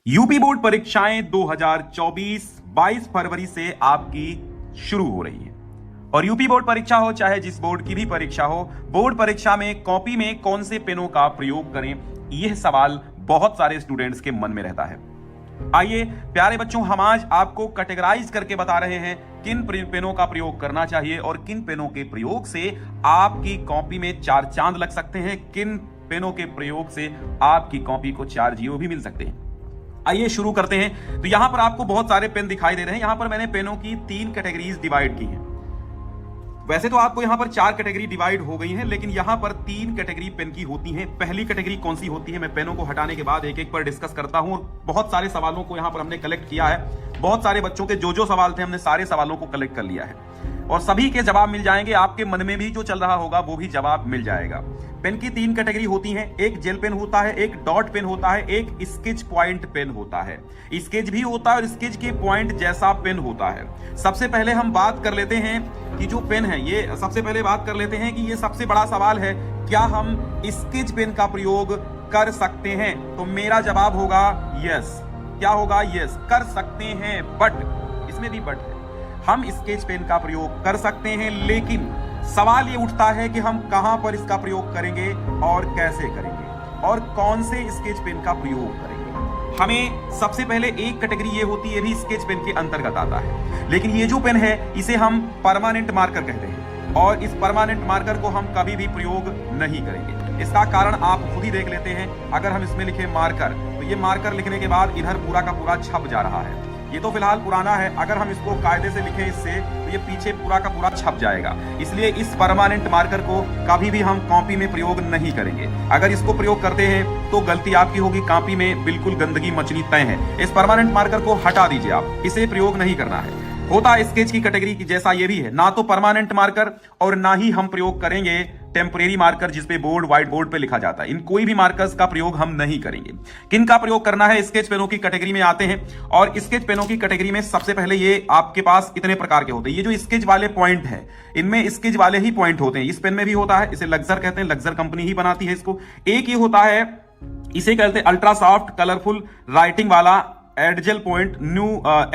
UP board परीक्षाएं 2024 22 फरवरी से आपकी शुरू हो रही है। और यूपी बोर्ड परीक्षा हो चाहे जिस बोर्ड की भी परीक्षा हो, बोर्ड परीक्षा में कॉपी में कौन से पेनों का प्रयोग करें, यह सवाल बहुत सारे स्टूडेंट्स के मन में रहता है। आइए प्यारे बच्चों, हम आज आपको कैटेगराइज करके बता रहे हैं किन पेनों का प्रयोग करना चाहिए और किन पेनों के प्रयोग से आपकी कॉपी में 4 चांद लग सकते हैं, किन पेनों के प्रयोग से आपकी कॉपी को 4 जीरो भी मिल सकते हैं। आइए शुरू करते हैं। तो यहां पर आपको बहुत सारे पेन दिखाई दे रहे हैं। यहां पर मैंने पेनों की 3 कैटेगरीज डिवाइड की हैं। वैसे तो आपको यहां पर 4 कैटेगरी डिवाइड हो गई हैं, लेकिन यहां पर 3 कैटेगरी पेन की होती हैं। पहली कैटेगरी कौन सी होती है, मैं पेनों को हटाने के बाद एक एक पर डिस्कस करता हूं। और बहुत सारे सवालों को यहां पर हमने कलेक्ट किया है। बहुत सारे बच्चों के जो सवाल थे, हमने सारे सवालों को कलेक्ट कर लिया है और सभी के जवाब मिल जाएंगे। आपके मन में भी जो चल रहा होगा वो भी जवाब मिल जाएगा। पेन की 3 कैटेगरी होती हैं। एक जेल पेन होता है, एक डॉट पेन होता है, एक स्केच पॉइंट पेन होता है। स्केच भी होता है और स्केच के पॉइंट जैसा पेन होता है। सबसे पहले हम बात कर लेते हैं कि जो पेन है, ये सबसे पहले बात कर लेते हैं कि ये सबसे बड़ा सवाल है, क्या हम स्केच पेन का प्रयोग कर सकते हैं? तो मेरा जवाब होगा यस। क्या होगा? यस, कर सकते हैं। बट इसमें भी बट है, हम स्केच पेन का प्रयोग कर सकते हैं, लेकिन सवाल ये उठता है कि हम कहां पर इसका प्रयोग करेंगे और कैसे करेंगे और कौन से स्केच पेन का प्रयोग करेंगे। हमें सबसे पहले एक कैटेगरी ये होती है, भी स्केच पेन के अंतर्गत आता है, लेकिन ये जो पेन है इसे हम परमानेंट मार्कर कहते हैं और इस परमानेंट मार्कर को हम कभी भी प्रयोग नहीं करेंगे। इसका कारण आप खुद ही देख लेते हैं। अगर हम इसमें लिखे मार्कर, तो ये मार्कर लिखने के बाद इधर पूरा का पूरा छप जा रहा है। ये तो फिलहाल पुराना है, अगर हम इसको कायदे से लिखें इससे, तो ये पीछे पूरा का पूरा छप जाएगा। इसलिए इस परमानेंट मार्कर को कभी भी हम कॉपी में प्रयोग नहीं करेंगे। अगर इसको प्रयोग करते हैं तो गलती आपकी होगी, कॉपी में बिल्कुल गंदगी मचनी तय है। इस परमानेंट मार्कर को हटा दीजिए, आप इसे प्रयोग नहीं करना है। होता स्केच की कैटेगरी की जैसा ये भी है, ना तो परमानेंट मार्कर और ना ही हम प्रयोग करेंगे टेम्परेरी मार्कर जिसपे बोर्ड व्हाइट बोर्ड पे लिखा जाता है। इन कोई भी मार्कर्स का प्रयोग हम नहीं करेंगे। किन का प्रयोग करना है? स्केच पेनों की कैटेगरी में आते हैं और स्केच पेनों की कैटेगरी में सबसे पहले ये आपके पास इतने प्रकार के होते हैं। ये जो स्केच वाले पॉइंट हैं, इनमें स्केच वाले ही पॉइंट होते हैं। इस पेन में भी होता है, इसे लक्सर कहते हैं, लक्सर कंपनी ही बनाती है इसको। एक ये होता है, इसे कहते हैं अल्ट्रा सॉफ्ट कलरफुल राइटिंग वाला एडजेल पॉइंट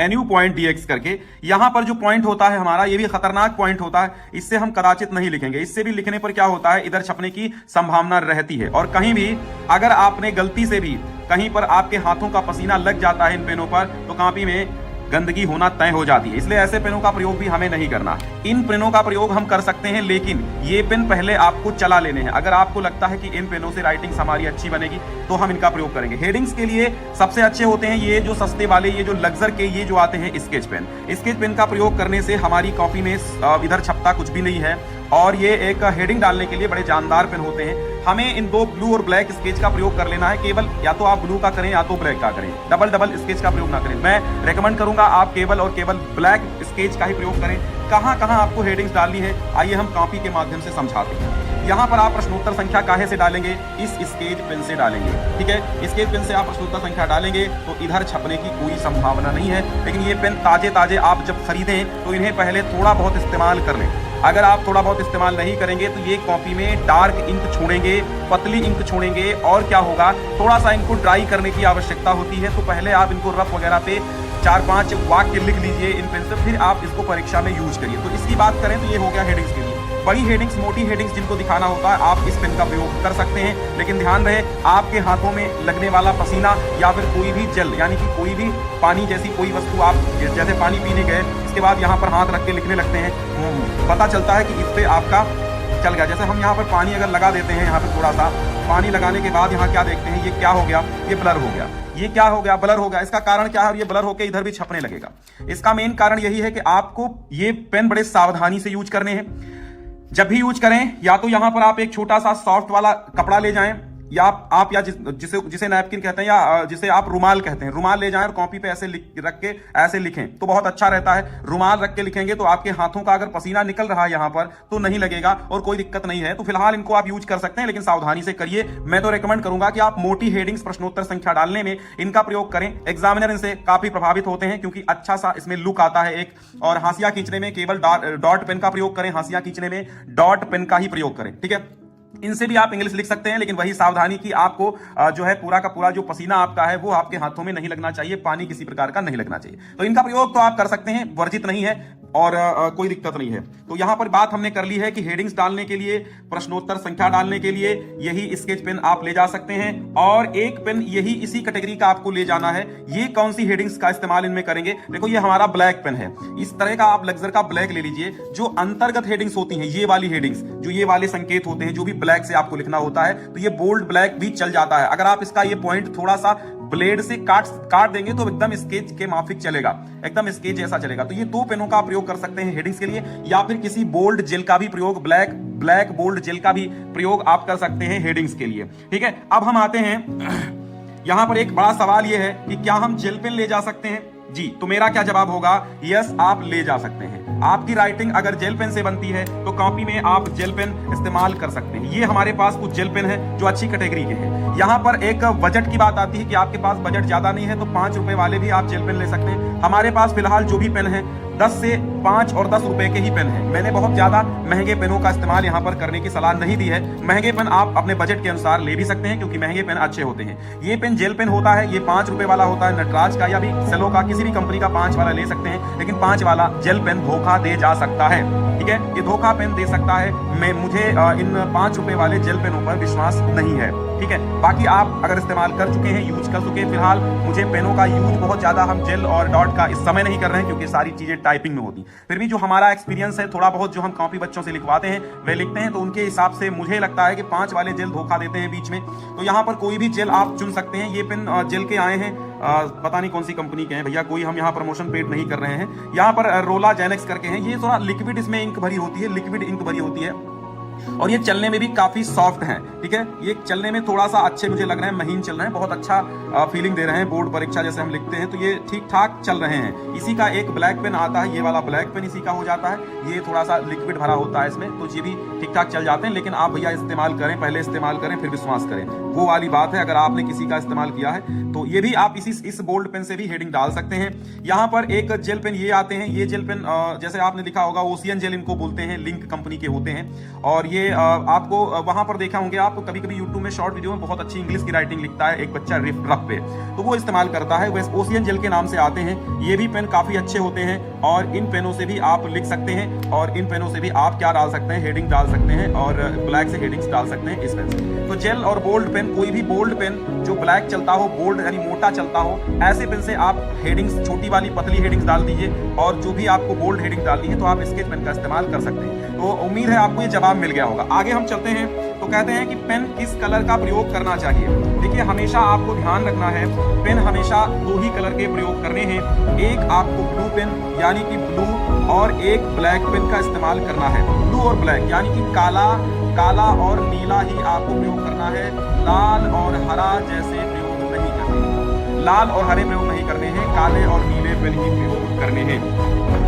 एन्यू पॉइंट डीएक्स करके। यहां पर जो पॉइंट होता है हमारा, ये भी खतरनाक पॉइंट होता है। इससे हम कदाचित नहीं लिखेंगे। इससे भी लिखने पर क्या होता है, इधर छपने की संभावना रहती है। और कहीं भी अगर आपने गलती से भी कहीं पर आपके हाथों का पसीना लग जाता है इन पेनों पर, तो कॉपी में गंदगी होना तय हो जाती है। इसलिए ऐसे पेनों का प्रयोग भी हमें नहीं करना। इन पेनों का प्रयोग हम कर सकते हैं, लेकिन ये पेन पहले आपको चला लेने हैं। अगर आपको लगता है कि इन पेनों से राइटिंग्स हमारी अच्छी बनेगी तो हम इनका प्रयोग करेंगे। हेडिंग्स के लिए सबसे अच्छे होते हैं ये जो सस्ते वाले, ये जो लक्सर के ये जो आते हैं स्केच पेन। स्केच पेन का प्रयोग करने से हमारी कॉपी में इधर छपता कुछ भी नहीं है और ये एक हेडिंग डालने के लिए बड़े जानदार पेन होते हैं। हमें इन 2 ब्लू और ब्लैक स्केच का प्रयोग कर लेना है। केवल या तो आप ब्लू का करें या तो ब्लैक का करें, डबल स्केच का प्रयोग ना करें। मैं रेकमेंड करूंगा आप केवल और केवल ब्लैक स्केच का ही प्रयोग करें। कहां कहां आपको हेडिंग्स डालनी है, आइए हम कॉपी के माध्यम से समझाते हैं। यहां पर आप प्रश्नोत्तर संख्या काहे से डालेंगे? इस स्केच पेन से डालेंगे। ठीक है, स्केच पेन से आप प्रश्नोत्तर संख्या डालेंगे तो इधर छपने की कोई संभावना नहीं है। लेकिन ये पेन ताजे आप जब खरीदें तो इन्हें पहले थोड़ा बहुत इस्तेमाल कर लें। अगर आप थोड़ा बहुत इस्तेमाल नहीं करेंगे तो ये कॉपी में डार्क इंक छोड़ेंगे, पतली इंक छोड़ेंगे। और क्या होगा, थोड़ा सा इनको ड्राई करने की आवश्यकता होती है। तो पहले आप इनको रफ वगैरह पे 4-5 वाक्य लिख लीजिए इन पेन से, फिर आप इसको परीक्षा में यूज करिए। तो इसकी बात करें तो ये हो गया हेडिंग्स के लिए। बड़ी हेडिंग्स, मोटी हेडिंग्स जिनको दिखाना होता है, आप इस पेन का प्रयोग कर सकते हैं। लेकिन ध्यान रहे, आपके हाथों में लगने वाला पसीना या फिर कोई भी जल, यानी कि कोई भी पानी जैसी कोई वस्तु, आप जैसे पानी पीने गए, इसके बाद यहाँ पर हाथ रख के लिखने लगते हैं, पता चलता है कि इस पे आपका चल गया। जैसे हम यहाँ पर पानी अगर लगा देते हैं, यहाँ पर थोड़ा सा पानी लगाने के बाद यहाँ क्या देखते हैं, ये क्या हो गया, ये ब्लर हो गया। ये क्या हो गया, ब्लर हो गया। इसका कारण क्या है? ये ब्लर होकर इधर भी छपने लगेगा। इसका मेन कारण यही है कि आपको ये पेन बड़े सावधानी से यूज करने हैं। जब भी यूज करें, या तो यहां पर आप एक छोटा सा सॉफ्ट वाला कपड़ा ले जाएं, या आप या जिसे नैपकिन कहते हैं या जिसे आप रुमाल कहते हैं, रुमाल ले जाएं और कॉपी पे ऐसे रख के ऐसे लिखें तो बहुत अच्छा रहता है। रुमाल रख के लिखेंगे तो आपके हाथों का अगर पसीना निकल रहा है यहां पर तो नहीं लगेगा और कोई दिक्कत नहीं है। तो फिलहाल इनको आप यूज कर सकते हैं, लेकिन सावधानी से करिए। मैं तो रेकमेंड करूंगा कि आप मोटी हेडिंग्स प्रश्नोत्तर संख्या डालने में इनका प्रयोग करें। एग्जामिनर इनसे काफी प्रभावित होते हैं क्योंकि अच्छा सा इसमें लुक आता है एक। और हाशिया खींचने में केवल डॉट पेन का प्रयोग करें, हाशिया खींचने में डॉट पेन का ही प्रयोग करें। ठीक है, इनसे भी आप इंग्लिश लिख सकते हैं, लेकिन वही सावधानी कि आपको जो है पूरा का पूरा जो पसीना आपका है वो आपके हाथों में नहीं लगना चाहिए, पानी किसी प्रकार का नहीं लगना चाहिए। तो इनका प्रयोग तो आप कर सकते हैं, वर्जित नहीं है और कोई दिक्कत नहीं है। तो यहां पर बात हमने कर ली है कि हेडिंग्स डालने के लिए, प्रश्नोत्तर संख्या डालने के लिए यही स्केच पेन आप ले जा सकते हैं, और एक पेन यही इसी कैटेगरी का आपको ले जाना है। ये कौन सी हेडिंग्स का इस्तेमाल इनमें करेंगे? देखो, ये हमारा ब्लैक पेन है, इस तरह का आप लग्जर का ब्लैक ले लीजिए। जो अंतर्गत हेडिंग्स होती हैं, ये वाली हेडिंग्स, जो ये वाले संकेत होते हैं, जो भी ब्लैक से आपको लिखना होता है, तो ये बोल्ड ब्लैक भी चल जाता है। अगर आप इसका ये पॉइंट थोड़ा सा ब्लेड से काट देंगे तो एकदम स्केच के माफिक चलेगा, एकदम स्केच जैसा चलेगा। तो ये दो पेनों का प्रयोग कर सकते हैं हेडिंग्स के लिए, या फिर किसी बोल्ड जेल का भी प्रयोग, ब्लैक बोल्ड जेल का भी प्रयोग आप कर सकते हैं हेडिंग्स के लिए। ठीक है, अब हम आते हैं यहां पर एक बड़ा सवाल यह है कि क्या हम जेल पेन ले जा सकते हैं? जी, तो मेरा क्या जवाब होगा? यस, आप ले जा सकते हैं। आपकी राइटिंग अगर जेल पेन से बनती है तो कॉपी में आप जेल पेन इस्तेमाल कर सकते हैं। ये हमारे पास कुछ जेल पेन है जो अच्छी कैटेगरी के हैं। यहाँ पर एक बजट की बात आती है कि आपके पास बजट ज्यादा नहीं है तो 5 रुपए वाले भी आप जेल पेन ले सकते हैं। हमारे पास फिलहाल जो भी पेन है 10 से 5 और 10 रुपए के ही पेन है। मैंने बहुत ज्यादा महंगे पेनों का इस्तेमाल यहाँ पर करने की सलाह नहीं दी है। महंगे पेन आप अपने बजट के अनुसार ले भी सकते हैं, क्योंकि महंगे पेन अच्छे होते हैं। ये पेन जेल पेन होता है, ये 5 रुपए वाला होता है, नटराज का या भी सेलो का, किसी भी कंपनी का 5 वाला ले सकते हैं। लेकिन 5 वाला जेल पेन धोखा दे जा सकता है। ठीक है, ये धोखा पेन दे सकता है। मुझे इन 5 रुपए वाले जेल पेनों पर विश्वास नहीं है। ठीक है, बाकी आप अगर इस्तेमाल कर चुके हैं, यूज कर चुके हैं, फिलहाल मुझे पेनों का यूज बहुत ज्यादा हम जेल और डॉट का इस समय नहीं कर रहे हैं, क्योंकि सारी चीजें टाइपिंग में होती। फिर भी जो हमारा एक्सपीरियंस है, थोड़ा बहुत जो हम कॉपी बच्चों से लिखवाते हैं वे लिखते हैं, तो उनके हिसाब से मुझे लगता है कि 5 वाले जेल धोखा देते हैं बीच में। तो यहाँ पर कोई भी जेल आप चुन सकते हैं। ये पेन जेल के आए हैं, पता नहीं कौन सी कंपनी के हैं भैया, कोई हम यहाँ प्रमोशन पेड नहीं कर रहे हैं। यहाँ पर रोला जेनेक्स करके हैं, ये थोड़ा लिक्विड इसमें इंक भरी होती है, लिक्विड इंक भरी होती है, और ये चलने में भी काफी सॉफ्ट हैं। ठीक है, ये चलने में थोड़ा सा अच्छे मुझे लग रहे हैं, महीन चल रहे हैं, बहुत अच्छा फीलिंग दे रहे हैं। बोर्ड परीक्षा जैसे हम लिखते हैं तो ये ठीक ठाक चल रहे हैं। इसी का एक ब्लैक पेन आता है, ये वाला ब्लैक पेन इसी का हो जाता है। ये थोड़ा सा लिक्विड भरा होता है इसमें, तो ये भी ठीक ठाक चल जाते हैं। लेकिन आप भैया इस्तेमाल करें, पहले इस्तेमाल करें फिर विश्वास करें, वो वाली बात है। अगर आपने किसी का इस्तेमाल किया है तो ये भी आप इस बोल्ड पेन से भी हेडिंग डाल सकते हैं। यहाँ पर एक जेल पेन ये आते हैं, ये जेल पेन जैसे आपने लिखा होगा ओशियन जेल इनको बोलते हैं, लिंक कंपनी के होते हैं। और ये आपको वहां पर देखा होंगे आप, कभी कभी यूट्यूब में शॉर्ट वीडियो में बहुत अच्छी इंग्लिश की राइटिंग लिखता है एक बच्चा रफ पे, तो वो इस्तेमाल करता है। वैसे ओशियन जेल के नाम से आते हैं। ये भी पेन काफी अच्छे होते हैं, और इन पेनों से भी आप लिख सकते हैं, और इन पेनों से भी आप क्या डाल सकते हैं, हेडिंग डाल सकते हैं, और ब्लैक से हेडिंग्स डाल सकते हैं इस पेन से। तो जेल और बोल्ड पेन, कोई भी बोल्ड पेन जो ब्लैक चलता हो, बोल्ड यानी मोटा चलता हो, ऐसे पेन से आप हेडिंग्स, छोटी वाली पतली हेडिंग्स डाल दीजिए, और जो भी आपको बोल्ड हेडिंग डालनी है तो आप स्केच पेन का इस्तेमाल कर सकते हैं। तो उम्मीद है आपको ये जवाब मिल गया होगा। आगे हम चलते हैं, तो कहते हैं कि पेन किस कलर का प्रयोग करना चाहिए। देखिए, हमेशा आपको ध्यान रखना है, पेन हमेशा 2 ही कलर के प्रयोग करने हैं। एक आपको ब्लू पेन यानी कि ब्लू, और एक ब्लैक पेन का इस्तेमाल करना है। ब्लू और ब्लैक यानी कि काला और नीला ही आपको प्रयोग करना है। लाल और हरा जैसे प्रयोग नहीं करने, लाल और हरे प्रयोग नहीं करने हैं, काले और नीले पेन ही प्रयोग करने हैं।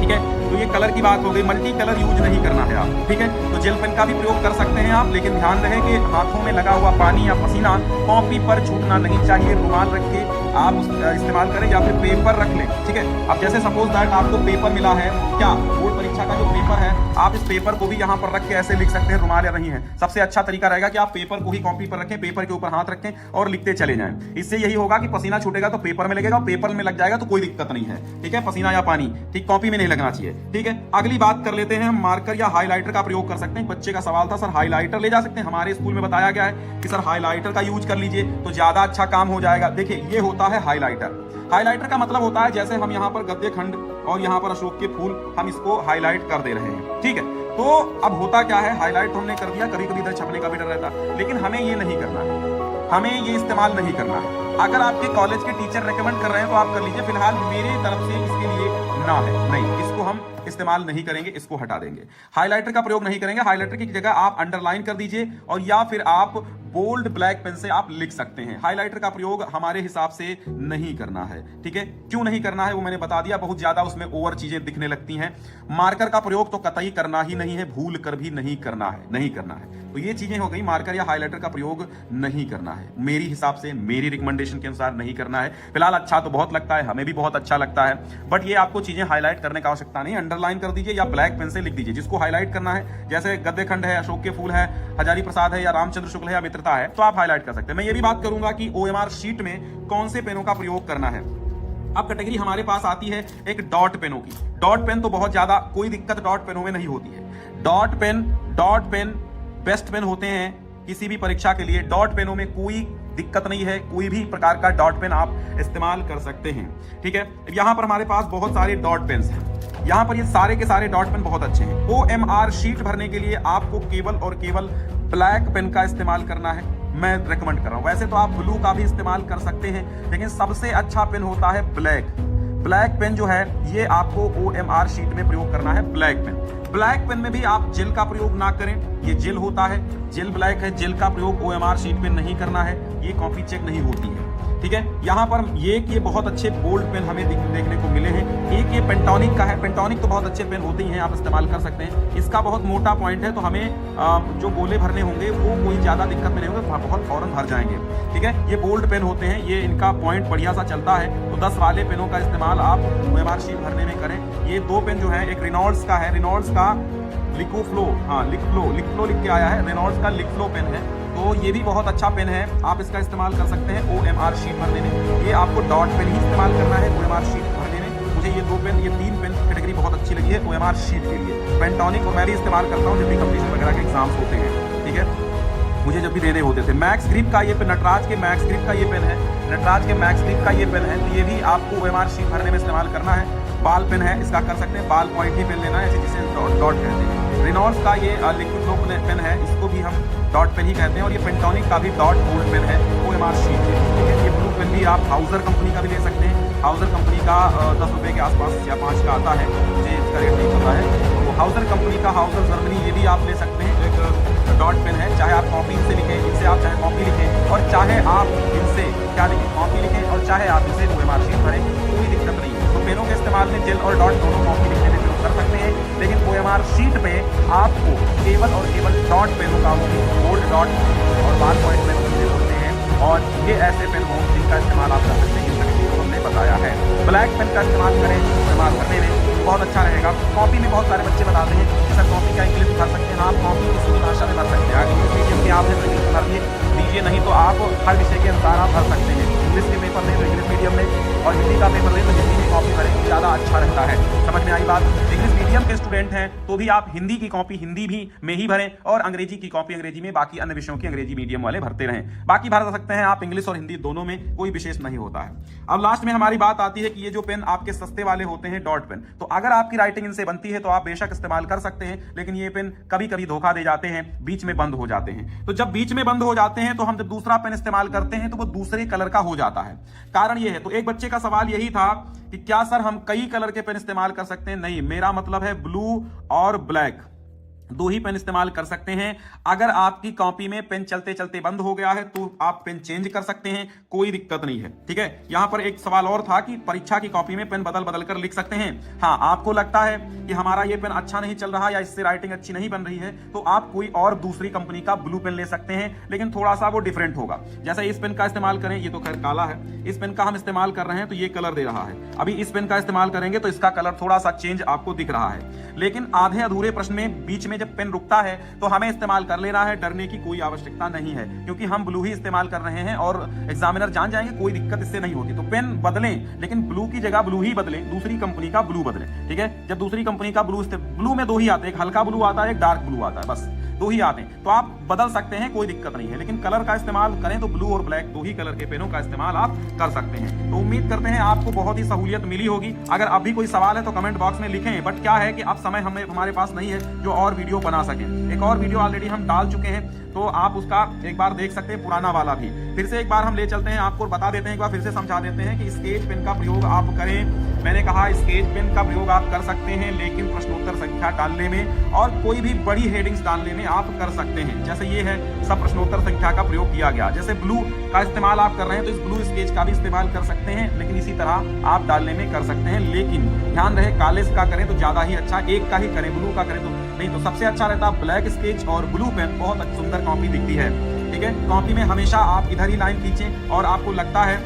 ठीक है, तो ये कलर की बात हो गई। मल्टी कलर यूज नहीं करना है आप। ठीक है, तो जेल पेन का भी प्रयोग कर सकते हैं आप, लेकिन ध्यान रहे कि हाथों में लगा हुआ पानी या पसीना कॉपी पर छूटना नहीं चाहिए। रुमाल रख के आप इस्तेमाल करें, या फिर पेपर रख लें। ठीक है, अब जैसे सपोज दैट आपको पेपर मिला है, क्या बोर्ड परीक्षा का जो पेपर है, आप इस पेपर को भी यहाँ पर रख के ऐसे लिख सकते हैं, रुमाल या नहीं है। सबसे अच्छा तरीका रहेगा कि आप पेपर को ही कॉपी पर रखें, पेपर के ऊपर हाथ रखें और लिखते चले जाएं। इससे यही होगा कि पसीना छूटेगा तो पेपर में लगेगा, पेपर में लग जाएगा तो कोई दिक्कत नहीं है। ठीक है, पसीना या पानी ठीक कॉपी में नहीं लगना चाहिए। ठीक है, अगली बात कर लेते हैं, हम मार्कर या हाइलाइटर का प्रयोग कर सकते हैं। बच्चे का सवाल था सर हाइलाइटर ले जा सकते हैं, हमारे स्कूल में बताया गया है कि सर हाइलाइटर का यूज कर लीजिए तो ज्यादा अच्छा काम हो जाएगा। देखिए, ये होता है हाइलाइटर। हाइलाइटर का मतलब होता है, जैसे हम यहाँ पर गद्दे खंड और यहाँ पर अशोक के फूल, हम इसको हाईलाइट कर दे रहे हैं। ठीक है, तो अब होता क्या है, हाईलाइट हमने कर दिया, कभी कभी इधर छपने का भी डर रहता है, लेकिन हमें ये नहीं करना है, हमें ये इस्तेमाल नहीं करना है। अगर आपके कॉलेज के टीचर रेकमेंड कर रहे हैं तो आप कर लीजिए, फिलहाल मेरे तरफ से इसके लिए ना है, नहीं, इसको हम इस्तेमाल नहीं करेंगे, इसको हटा देंगे। हाइलाइटर का प्रयोग नहीं करेंगे। हाइलाइटर की जगह आप अंडरलाइन कर दीजिए, और या फिर आप बोल्ड ब्लैक पेन से आप लिख सकते हैं। हाइलाइटर का प्रयोग हमारे हिसाब से नहीं करना है। ठीक है, क्यों नहीं करना है वो मैंने बता दिया, बहुत ज्यादा उसमें ओवर चीजें दिखने लगती हैं। मार्कर का प्रयोग तो कतई करना ही नहीं है, भूल कर भी नहीं करना है, नहीं करना है। तो ये चीजें हो गई, मार्कर या हाइलाइटर का प्रयोग नहीं करना है, मेरी हिसाब से, मेरी रिकमेंडेशन के अनुसार नहीं करना है। फिलहाल अच्छा तो बहुत लगता है, हमें भी बहुत अच्छा लगता है, बट ये आपको चीजें हाईलाइट करने की आवश्यकता नहीं, अंडरलाइन कर दीजिए या ब्लैक पेन से लिख दीजिए जिसको हाईलाइट करना है। जैसे गद्देखंड है, अशोक के फूल है, हजारी प्रसाद है, या रामचंद्र शुक्ल है, या मित्रता है, तो आप हाईलाइट कर सकते हैं। मैं ये भी बात करूंगा कि OMR शीट में कौन से पेनों का प्रयोग करना है। अब कैटेगरी हमारे पास आती है एक डॉट पेनों की। डॉट पेन तो बहुत ज्यादा कोई दिक्कत डॉट पेनों में नहीं होती है। डॉट पेन बेस्ट पेन होते हैं किसी भी परीक्षा के लिए। डॉट पेनों में कोई दिक्कत नहीं है, कोई भी प्रकार का डॉट पेन आप इस्तेमाल कर सकते हैं, ठीक है। यहां पर हमारे पास बहुत सारे डॉट पेन्स हैं। यहां पर ये सारे के सारे डॉट पेन बहुत अच्छे हैं। OMR शीट भरने के लिए आपको केवल और केवल ब्लैक पेन का इस्तेमाल करना है, मैं रेकमेंड कर रहा हूं। वैसे तो आप ब्लू का भी इस्तेमाल कर सकते हैं, लेकिन सबसे अच्छा पेन होता है ब्लैक पेन जो है ये आपको OMR शीट में प्रयोग करना है। ब्लैक पेन में भी आप जेल का प्रयोग ना करें, ये जेल होता है, जेल ब्लैक है, जेल का प्रयोग OMR शीट में नहीं करना है, ये कॉपी चेक नहीं होती है, ठीक है। यहाँ पर ये बहुत अच्छे बोल्ड पेन हमें देखने को मिले हैं। एक ये पेंटोनिक का है, पेंटोनिक तो बहुत अच्छे पेन होते ही हैं, आप इस्तेमाल कर सकते हैं। इसका बहुत मोटा पॉइंट है तो हमें जो गोले भरने होंगे वो कोई ज्यादा दिक्कत में नहीं होगा, बहुत फौरन भर जाएंगे, ठीक है। ये बोल्ड पेन होते हैं, ये इनका पॉइंट बढ़िया सा चलता है, तो 10 वाले पेनों का इस्तेमाल आप OMR शीट भरने में करें। ये 2 पेन जो है, एक रिनॉल्ड्स का है, रिनॉल्ड्स का लिकोफ्लो, हाँ लिकफ्लो लिख के आया है, रेनॉल्ड्स का लिकफ्लो पेन है, तो ये भी बहुत अच्छा पेन है, आप इसका इस्तेमाल कर सकते हैं OMR शीट भरने में। ये आपको डॉट पेन ही इस्तेमाल करना है OMR शीट भरने में। मुझे ये 2 पेन, ये 3 पेन कैटेगरी बहुत अच्छी लगी है OMR शीट के लिए। पेंटोनिक और मैं भी इस्तेमाल करता हूँ जब भी कंपटीशन वगैरह के एग्जाम्स होते हैं, ठीक है, मुझे जब भी देने होते थे। मैक्स ग्रिप का ये पेन, नटराज के मैक्स ग्रिप का ये पेन है, नटराज के मैक्स ग्रिप का ये पेन है, तो ये भी आपको OMR शीट भरने में इस्तेमाल करना है। बाल पेन है, इसका कर सकते हैं, बाल पॉइंट ही पेन लेना है, जिसे डॉट कहते हैं। रेनॉल्ड्स का ये लिक्विड फ्लो पेन है, इसको भी हम डॉट पेन ही कहते हैं, और ये पेंटोनिक का भी डॉट बोल्ड पेन है OMR शीट है, ठीक है। ये ब्लू पेन भी आप हाउजर कंपनी का भी ले सकते हैं। हाउजर कंपनी का 10 रुपये के आसपास या 5 का आता है, मुझे इसका रेट नहीं पता है। तो हाउजर कंपनी का, हाउजर जर्मनी, ये भी आप ले सकते हैं। एक डॉट पेन है, चाहे आप कॉपी से लिखें, इनसे आप चाहे कॉपी लिखें, और चाहे आप इनसे क्या लिखें, कॉपी लिखें, और चाहे आप इनसे OMR शीट भरें, कोई दिक्कत नहीं है। तो पेनों के इस्तेमाल में जेल और डॉट दोनों कॉपी लिखने में प्रयोग कर सकते हैं, लेकिन OMR शीट पे आपको केवल और केवल डॉट पेनों का, बोल्ड डॉट और बाल पॉइंट पेन होते हैं, और ये ऐसे पेन हो जिनका इस्तेमाल आप कर सकते हैं, जिन तरीके को हमने बताया है। ब्लैक पेन का इस्तेमाल करें इस्तेमाल करने में बहुत अच्छा रहेगा। कॉपी में बहुत सारे बच्चे बताते हैं कि सर कॉपी का इंग्लिश भर सकते हैं, आप कॉपी किसी भी भाषा में भर सकते हैं। इंग्लिश मीडियम के आपने तो इंग्लिश भर दीजिए, नहीं तो आप हर विषय के अनुसार आप भर सकते हैं। इंग्लिश के पेपर में तो इंग्लिश मीडियम में, और हिंदी का पेपर में तो हिंदी में कॉपी भरें, ज़्यादा अच्छा रहता है। समझ में आई बात? इंग्लिश मीडियम के स्टूडेंट हैं तो भी आप हिंदी की कॉपी हिंदी भी में ही भरें, और अंग्रेजी की कॉपी अंग्रेजी में, बाकी अन्य विषयों की अंग्रेजी मीडियम वाले भरते रहें। बाकी भर सकते हैं आप इंग्लिश और हिंदी दोनों में, कोई विशेष नहीं होता है। अब लास्ट में हमारी बात आती है कि ये जो पेन आपके सस्ते वाले होते हैं डॉट पेन, तो अगर आपकी राइटिंग इनसे बनती है तो आप बेशक इस्तेमाल कर सकते हैं, लेकिन ये पेन कभी कभी धोखा दे जाते हैं, बीच में बंद हो जाते हैं। तो जब बीच में बंद हो जाते हैं तो हम जब दूसरा पेन इस्तेमाल करते हैं तो वो दूसरे कलर का हो जाता है। कारण ये है, तो एक बच्चे का सवाल यही था कि क्या सर हम कई कलर के पेन इस्तेमाल कर सकते हैं? नहीं, मेरा मतलब है ब्लू और ब्लैक, 2 ही पेन इस्तेमाल कर सकते हैं। अगर आपकी कॉपी में पेन चलते चलते बंद हो गया है तो आप पेन चेंज कर सकते हैं, कोई दिक्कत नहीं है, ठीक है। यहां पर एक सवाल और था कि परीक्षा की कॉपी में पेन बदल बदल कर लिख सकते हैं। हाँ, आपको लगता है कि हमारा ये पेन अच्छा नहीं चल रहा या इससे राइटिंग अच्छी नहीं बन रही है, तो आप कोई और दूसरी कंपनी का ब्लू पेन ले सकते हैं, लेकिन थोड़ा सा वो डिफरेंट होगा। जैसे इस पेन का इस्तेमाल करें, ये तो खैर काला है, इस पेन का हम इस्तेमाल कर रहे हैं तो ये कलर दे रहा है। अभी इस पेन का इस्तेमाल करेंगे तो इसका कलर थोड़ा सा चेंज आपको दिख रहा है, लेकिन आधे अधूरे प्रश्न में बीच में जब पेन रुकता है तो हमें इस्तेमाल कर लेना है, डरने की कोई आवश्यकता नहीं है, क्योंकि हम ब्लू ही इस्तेमाल कर रहे हैं और एग्जामिनर जान जाएंगे, कोई दिक्कत इससे नहीं होती। तो पेन बदलें, लेकिन ब्लू की जगह ब्लू ही बदलें, दूसरी कंपनी का ब्लू बदलें, ठीक है। जब दूसरी कंपनी का ब्लू में 2 ही आते हैं, एक हल्का ब्लू आता है, एक डार्क ब्लू आता है, बस 2 ही आते हैं, तो आप बदल सकते हैं, कोई दिक्कत नहीं है। लेकिन कलर का इस्तेमाल करें तो ब्लू और ब्लैक 2 ही कलर के पेनों का इस्तेमाल आप कर सकते हैं। तो उम्मीद करते हैं आपको बहुत ही सहूलियत मिली होगी। अगर अभी कोई सवाल है तो कमेंट बॉक्स में लिखें, बट क्या है कि अब समय हमारे पास नहीं है जो और वीडियो बना सकें। एक और वीडियो ऑलरेडी हम डाल चुके हैं, तो आप उसका एक बार देख सकते हैं, पुराना वाला भी। फिर से एक बार हम ले चलते हैं, आपको बता देते हैं, एक बार फिर से समझा देते हैं कि स्केच पेन का प्रयोग आप करें। मैंने कहा स्केच पेन का प्रयोग आप कर सकते हैं, लेकिन प्रश्नोत्तर संख्या डालने में और कोई भी बड़ी हेडिंग्स डालने में आप कर सकते हैं। जैसे ये है, सब प्रश्नोत्तर संख्या का प्रयोग किया गया। जैसे ब्लू का इस्तेमाल आप कर रहे हैं तो इस ब्लू स्केच का भी इस्तेमाल कर सकते हैं, लेकिन इसी तरह आप डालने में कर सकते हैं। लेकिन ध्यान रहे, काले का करें तो ज्यादा ही अच्छा, एक का ही करें, ब्लू का करें तो नहीं। तो सबसे अच्छा रहता ब्लैक स्केच और ब्लू पेन, बहुत सुंदर कॉपी दिखती है, ठीक है। कॉपी में हमेशा आप इधर ही लाइन खींचें और आपको लगता है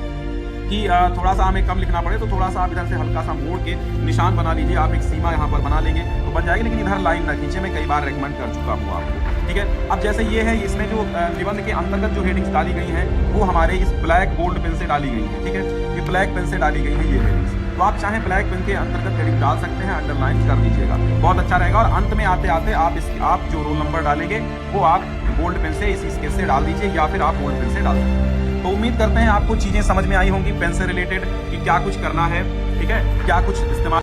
कि थोड़ा सा हमें कम लिखना पड़े तो थोड़ा सा आप इधर से हल्का सा मोड़ के निशान बना लीजिए, आप एक सीमा यहाँ पर बना लेंगे तो बन जाएगी, लेकिन इधर लाइन ना खींचे, मैं कई बार रेकमेंड कर चुका हूँ आपको। ठीक है, अब जैसे ये है, इसमें जो निबंध के अंतर्गत जो हेडिंग्स डाली गई हैं वो हमारे इस ब्लैक बोल्ड पेन से डाली गई हैं। ठीक है, ये ब्लैक पेन से डाली गई है ये हेडिंग्स, तो आप चाहें ब्लैक पेन के अंतर्गत हेडिंग डाल सकते हैं, अंडरलाइन कर दीजिएगा, बहुत अच्छा रहेगा। और अंत में आते आते आप जो रोल नंबर डालेंगे वो आप बोल्ड पेन से इस स्केच से डाल दीजिए, या फिर आप बोल्ड पेन से डाल सकते हैं। तो उम्मीद करते हैं आपको चीजें समझ में आई होंगी पेन से रिलेटेड कि क्या कुछ करना है, ठीक है, क्या कुछ इस्तेमाल